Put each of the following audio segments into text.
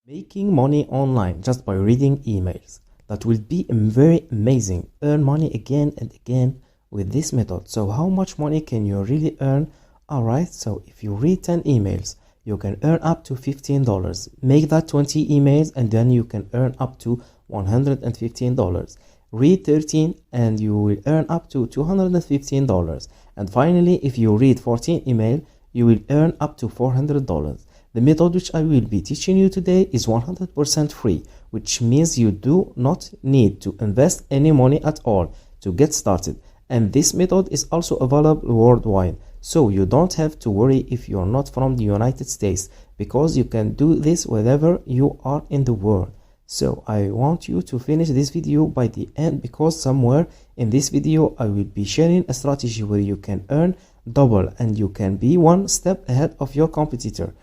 Making money online just by reading emails. That will be very amazing. Earn money again and again with this method. So how much money can you really earn? Alright, so if you read 10 emails, you can earn up to $15. Make that 20 emails and then you can earn up to $115. Read 13 and you will earn up to $215. And finally, if you read 14 emails, you will earn up to $400. The method which I will be teaching you today is 100% free, which means you do not need to invest any money at all to get started. And this method is also available worldwide, so you don't have to worry if you're not from the United States, because you can do this wherever you are in the world. So I want you to finish this video by the end, because somewhere in this video I will be sharing a strategy where you can earn double and you can be one step ahead of your competitor.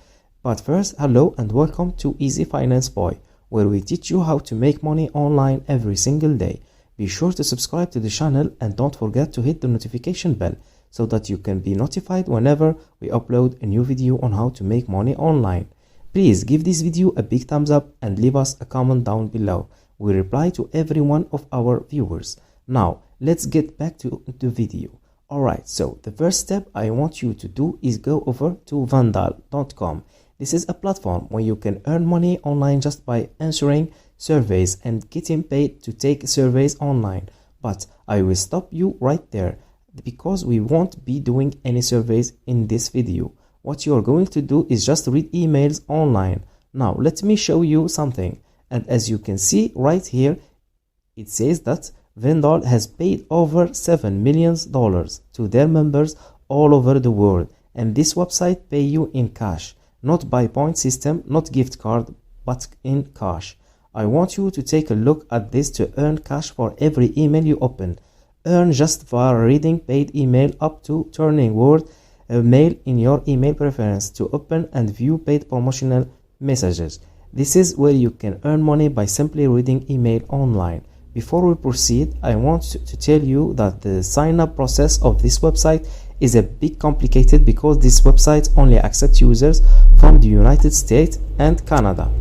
But first, hello and welcome to Easy Finance Boy, where we teach you how to make money online every single day. Be sure to subscribe to the channel and don't forget to hit the notification bell so that you can be notified whenever we upload a new video on how to make money online. Please give this video a big thumbs up and leave us a comment down below. We reply to every one of our viewers. Now, let's get back to the video. Alright, so the first step I want you to do is go over to vandal.com. This is a platform where you can earn money online just by answering surveys and getting paid to take surveys online. But I will stop you right there because we won't be doing any surveys in this video. What you're going to do is just read emails online. Now let me show you something. And as you can see right here, it says that Vandal has paid over $7 million to their members all over the world. And this website pay you in cash. Not by point system, not gift card, but in cash. I want you to take a look at this to earn cash for every email you open. Earn just via reading paid email up to turning word mail in your email preference to open and view paid promotional messages. This is where you can earn money by simply reading email online. Before we proceed, I want to tell you that the sign-up process of this website is a bit complicated because this website only accepts users from the United States and Canada,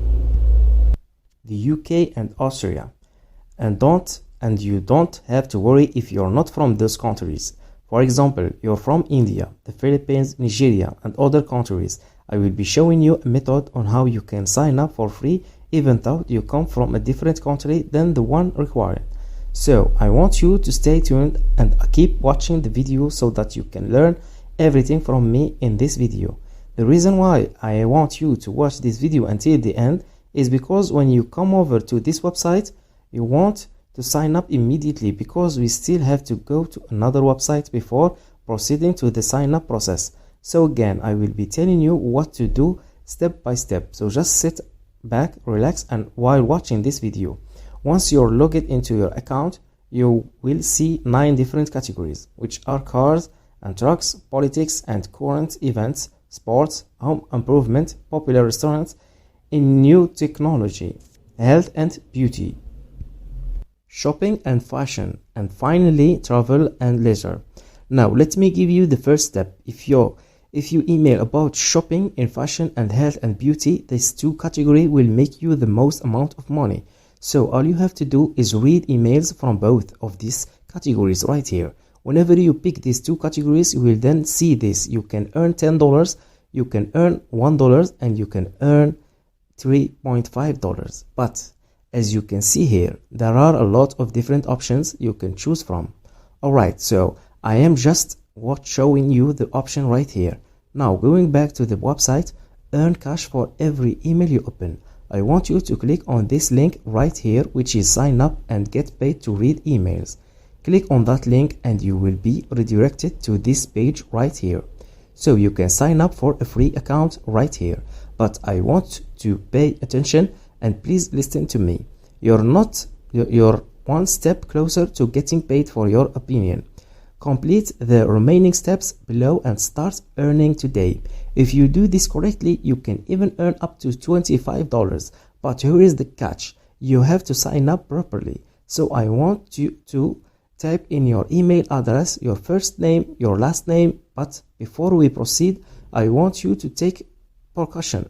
the UK and Austria, and you don't have to worry if you're not from those countries. For example, you're from India, the Philippines, Nigeria, and other countries. I will be showing you a method on how you can sign up for free even though you come from a different country than the one required. So I want you to stay tuned and keep watching the video so that you can learn everything from me in this video. The reason why I want you to watch this video until the end is because when you come over to this website, you want to sign up immediately, because we still have to go to another website before proceeding to the sign up process. So again, I will be telling you what to do step by step. So just sit back, relax, and while watching this video. Once you're logged into your account, you will see 9 different categories, which are cars and trucks, politics and current events, sports, home improvement, popular restaurants, in new technology, health and beauty, shopping and fashion, and finally travel and leisure. Now let me give you the first step. If you email about shopping in fashion and health and beauty, these 2 categories will make you the most amount of money. So all you have to do is read emails from both of these categories right here. Whenever you pick these 2 categories, you will then see this. You can earn $10, you can earn $1, and you can earn $3.5. But as you can see here, there are a lot of different options you can choose from. Alright, so I am just showing you the option right here. Now going back to the website, earn cash for every email you open. I want you to click on this link right here, which is sign up and get paid to read emails. Click on that link and you will be redirected to this page right here. So you can sign up for a free account right here. But I want to pay attention and please listen to me. You're one step closer to getting paid for your opinion. Complete the remaining steps below and start earning today. If you do this correctly, you can even earn up to $25. But here is the catch. You have to sign up properly. So I want you to type in your email address, your first name, your last name. But before we proceed, I want you to take precaution.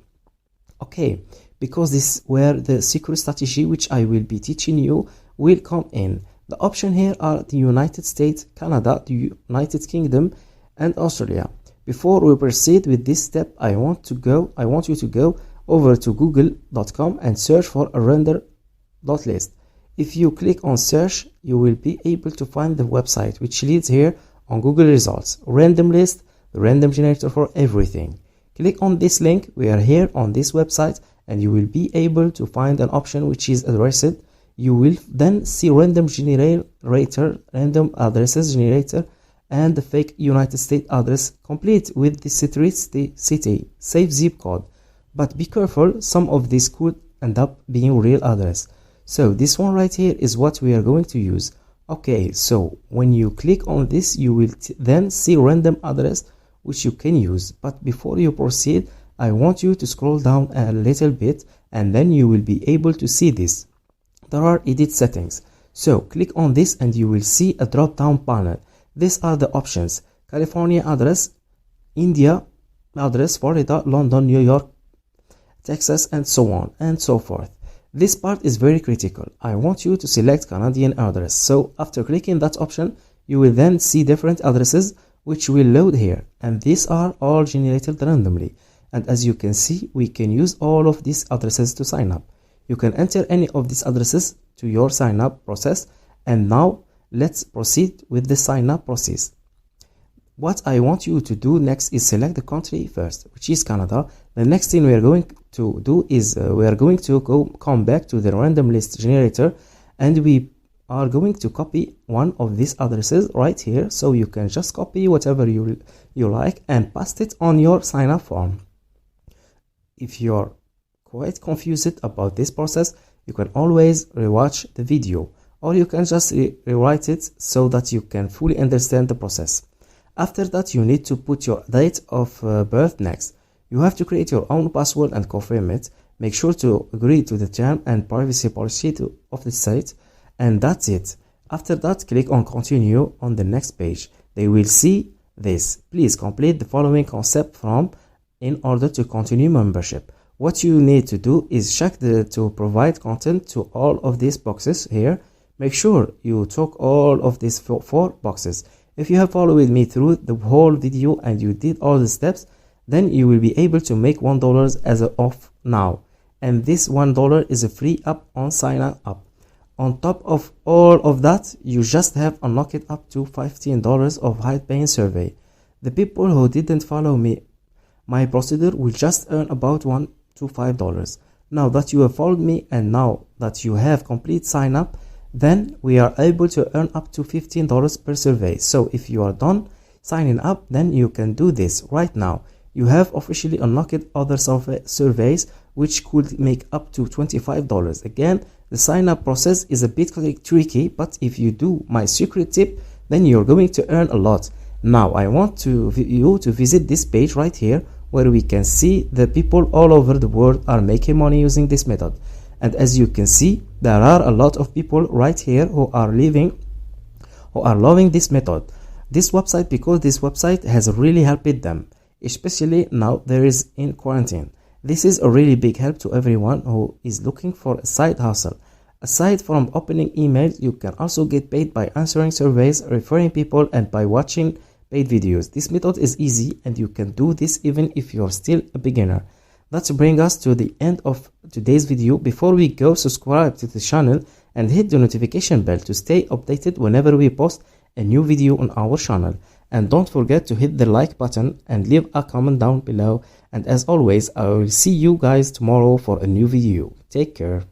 Okay, because this is where the secret strategy which I will be teaching you will come in. The option here are the United States, Canada, the United Kingdom, and Australia. Before we proceed with this step, I want you to go over to google.com and search for a render.list. If you click on search, you will be able to find the website which leads here on Google results. Random list, the random generator for everything. Click on this link. We are here on this website, and you will be able to find an option which is addressed. You will then see random generator, random addresses generator, and the fake United States address complete with the city, safe zip code. But be careful, some of these could end up being real address. So this one right here is what we are going to use. Okay, so when you click on this, you will then see random address which you can use. But before you proceed, I want you to scroll down a little bit, and then you will be able to see this. There are edit settings. So click on this and you will see a drop down panel. These are the options: California address, India address, Florida, London, New York, Texas, and so on and so forth. This part is very critical. I want you to select Canadian address. So after clicking that option, you will then see different addresses which will load here, and these are all generated randomly. And as you can see, we can use all of these addresses to sign up. You can enter any of these addresses to your sign up process. And now let's proceed with the sign up process. What I want you to do next is select the country first, which is Canada. The next thing we are going to do is we are going to come back to the random list generator, and we are going to copy one of these addresses right here. So you can just copy whatever you like and paste it on your sign up form. If you're quite confused about this process, you can always rewatch the video, or you can just rewrite it so that you can fully understand the process. After that, you need to put your date of birth next. You have to create your own password and confirm it. Make sure to agree to the term and privacy policy of the site, and that's it. After that, click on continue on the next page. They will see this. Please complete the following concept form in order to continue membership. What you need to do is check to provide content to all of these boxes here. Make sure you check all of these four boxes. If you have followed me through the whole video and you did all the steps, then you will be able to make $1 as of now. And this $1 is a free up on sign up. On top of all of that, you just have unlocked up to $15 of high paying survey. The people who didn't follow my procedure will just earn about $1 to $5. Now that you have followed me and now that you have complete sign up, then we are able to earn up to $15 per survey. So if you are done signing up, then you can do this right now. You have officially unlocked other surveys which could make up to $25. Again, the sign up process is a bit tricky, but if you do my secret tip, then you're going to earn a lot. Now I want you to visit this page right here, where we can see the people all over the world are making money using this method. And as you can see, there are a lot of people right here who are loving this method, this website, because this website has really helped them, especially now there is in quarantine. This is a really big help to everyone who is looking for a side hustle. Aside from opening emails, you can also get paid by answering surveys, referring people, and by watching paid videos. This method is easy, and you can do this even if you're still a beginner. That brings us to the end of today's video. Before we go, subscribe to the channel and hit the notification bell to stay updated whenever we post a new video on our channel. And don't forget to hit the like button and leave a comment down below. And as always, I will see you guys tomorrow for a new video. Take care.